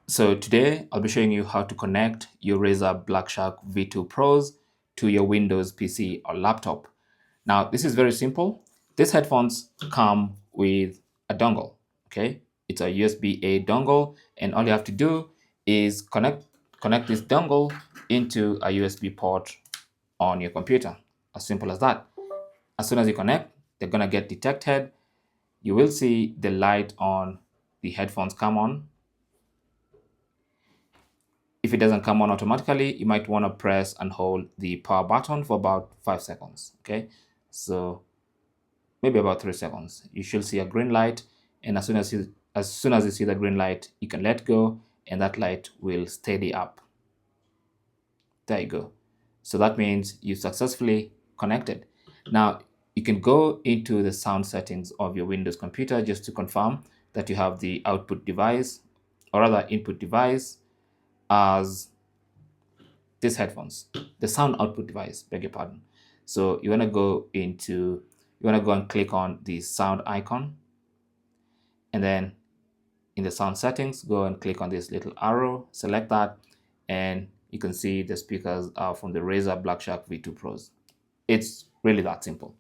So today I'll be showing you how to connect your Razer BlackShark V2 Pros to your Windows PC or laptop. Now this is very simple. These headphones come with a dongle, okay? It's a USB-A dongle, and all you have to do is connect this dongle into a USB port on your computer. As simple as that. As soon as you connect, they're gonna get detected. You will see the light on the headphones come on. If it doesn't come on automatically, you might want to press and hold the power button for about 5 seconds. Okay, so maybe about 3 seconds. You should see a green light, and as soon as you see the green light, you can let go, and that light will steady up. There you go. So that means you successfully connected. Now you can go into the sound settings of your Windows computer just to confirm that you have the output device, or rather input device, as these headphones, the sound output device, beg your pardon. So you want to go and click on the sound icon, and then in the sound settings, go and click on this little arrow, select that, and you can see the speakers are from the Razer BlackShark V2 Pros. It's really that simple.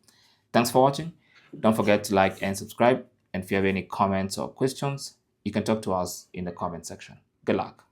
Thanks for watching. Don't forget to like and subscribe. And if you have any comments or questions, you can talk to us in the comment section. Good luck.